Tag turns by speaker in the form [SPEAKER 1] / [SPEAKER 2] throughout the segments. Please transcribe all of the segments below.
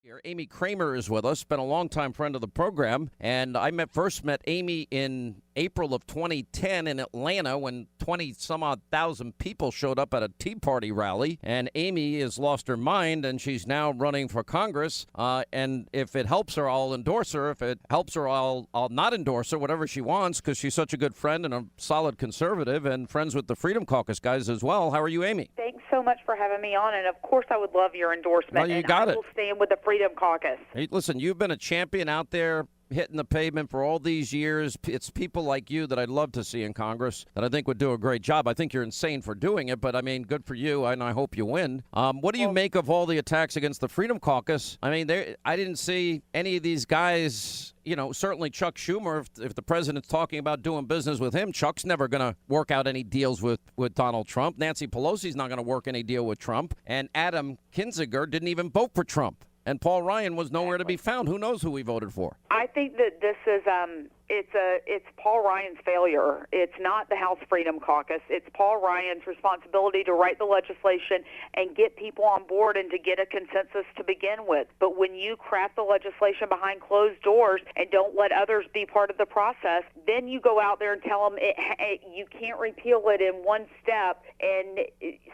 [SPEAKER 1] Here, Amy Kremer is with us, been a longtime friend of the program, and I first met Amy in April of 2010 in Atlanta when 20-some-odd thousand people showed up at a Tea Party rally, and Amy has lost her mind, and she's now running for Congress, and if it helps her, I'll endorse her. If it helps her, I'll not endorse her, whatever she wants, because she's such a good friend and a solid conservative and friends with the Freedom Caucus guys as well. How are you, Amy?
[SPEAKER 2] Thanks so much for having me on, and of course I would love your endorsement.
[SPEAKER 1] Well, you got
[SPEAKER 2] I
[SPEAKER 1] it.
[SPEAKER 2] will stand with the Freedom Caucus.
[SPEAKER 1] Hey, listen, you've been a champion out there hitting the pavement for all these years. It's people like you that I'd love to see in Congress that I think would do a great job. I think you're insane for doing it, but I mean, good for you, and I hope you win. What do you make of all the attacks against the Freedom Caucus? I mean, I didn't see any of these guys. You know, certainly Chuck Schumer, if the president's talking about doing business with him, Chuck's never going to work out any deals with Donald Trump. Nancy Pelosi's not going to work any deal with Trump. And Adam Kinzinger didn't even vote for Trump. And Paul Ryan was nowhere to be found. Who knows who he voted for?
[SPEAKER 2] I think that this is it's Paul Ryan's failure. It's not the House Freedom Caucus. It's Paul Ryan's responsibility to write the legislation and get people on board and to get a consensus to begin with. But when you craft the legislation behind closed doors and don't let others be part of the process, then you go out there and tell them you can't repeal it in one step and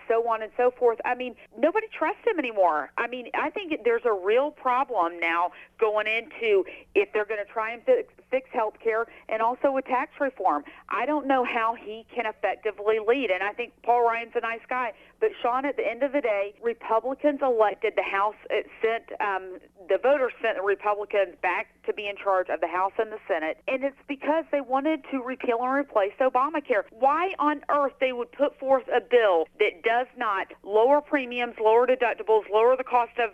[SPEAKER 2] so on and so forth. I mean, nobody trusts him anymore. I mean, I think there's a real problem now going into if they're going to try and fix health care and also with tax reform. I don't know how he can effectively lead, and I think Paul Ryan's a nice guy. But, Sean, at the end of the day, Republicans elected the House. The voters sent the Republicans back to be in charge of the House and the Senate, and it's because they wanted to repeal and replace Obamacare. Why on earth they would put forth a bill that does not lower premiums, lower deductibles, lower the cost of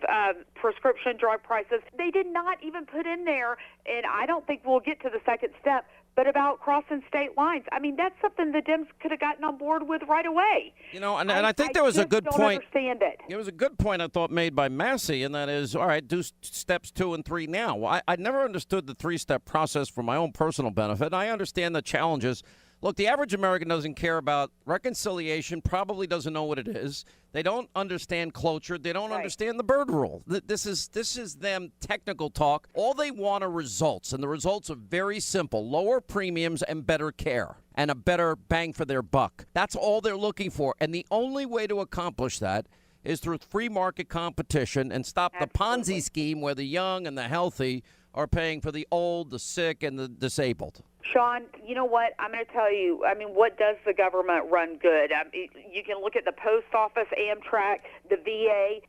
[SPEAKER 2] prescription drug prices? They did not even put in there, and I don't think we'll get to the second step, but about crossing state lines. I mean, that's something the Dems could have gotten on board with right away.
[SPEAKER 1] You know, and I think there was a good point.
[SPEAKER 2] Understand it.
[SPEAKER 1] It was a good point I thought made by Massey, and that is, all right, do steps 2 and 3 now. Well, I never understood the 3-step process for my own personal benefit. I understand the challenges. Look, the average American doesn't care about reconciliation, probably doesn't know what it is. They don't understand cloture. They don't understand the bird rule. This is them technical talk. All they want are results, and the results are very simple. Lower premiums and better care and a better bang for their buck. That's all they're looking for, and the only way to accomplish that is through free market competition and stop the Ponzi scheme where the young and the healthy are paying for the old, the sick, and the disabled.
[SPEAKER 2] Sean, you know what? I'm going to tell you, I mean, what does the government run good? You can look at the post office, Amtrak, the VA.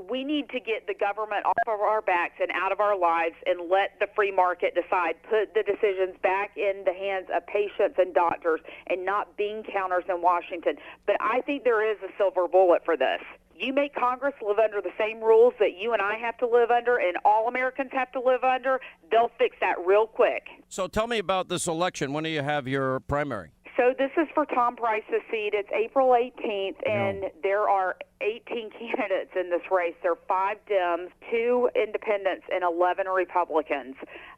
[SPEAKER 2] We need to get the government off of our backs and out of our lives and let the free market decide. Put the decisions back in the hands of patients and doctors and not bean counters in Washington. But I think there is a silver bullet for this. You make Congress live under the same rules that you and I have to live under and all Americans have to live under, they'll fix that real quick.
[SPEAKER 1] So tell me about this election. When do you have your primary?
[SPEAKER 2] So this is for Tom Price's seat. It's April 18th, and there are 18 candidates in this race. There are 5 Dems, 2 independents, and 11 Republicans.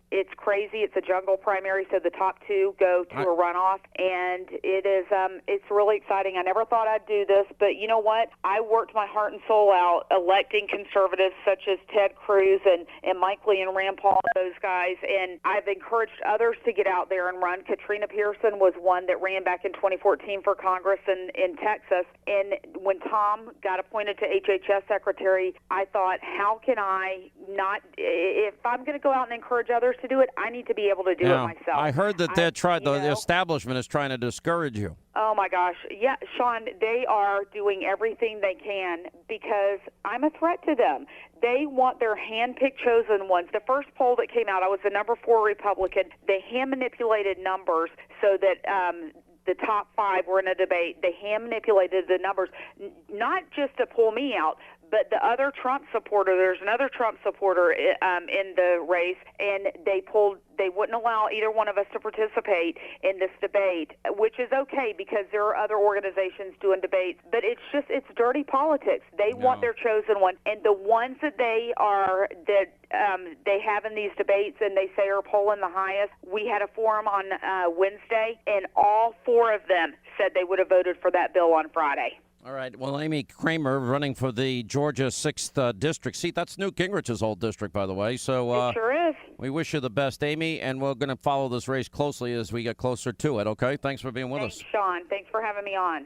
[SPEAKER 2] It's crazy. It's a jungle primary, so the top 2 go to a runoff, and it's really exciting. I never thought I'd do this, but you know what? I worked my heart and soul out electing conservatives such as Ted Cruz and Mike Lee and Rand Paul and those guys, and I've encouraged others to get out there and run. Katrina Pearson was one that ran back in 2014 for Congress in Texas, and when Tom got appointed to HHS Secretary, I thought, how can I not, if I'm going to go out and encourage others to do it, I need to be able to do it myself.
[SPEAKER 1] I heard that the establishment is trying to discourage you.
[SPEAKER 2] Oh, my gosh. Yeah, Sean, they are doing everything they can because I'm a threat to them. They want their hand-picked chosen ones. The first poll that came out, I was the number 4 Republican. They hand-manipulated numbers so that the top 5 were in a debate. They hand-manipulated the numbers, not just to pull me out, but the other Trump supporter, there's another Trump supporter in the race, and they wouldn't allow either one of us to participate in this debate, which is okay because there are other organizations doing debates, but it's dirty politics. They want their chosen one, and the ones that they have in these debates and they say are polling the highest. We had a forum on Wednesday, and all 4 of them said they would have voted for that bill on Friday.
[SPEAKER 1] All right. Well, Amy Kremer running for the Georgia 6th District seat. That's Newt Gingrich's old district, by the way. So
[SPEAKER 2] It sure is.
[SPEAKER 1] we wish you the best, Amy, and we're going to follow this race closely as we get closer to it, okay? Thanks for being with us.
[SPEAKER 2] Thanks, Sean. Thanks for having me on.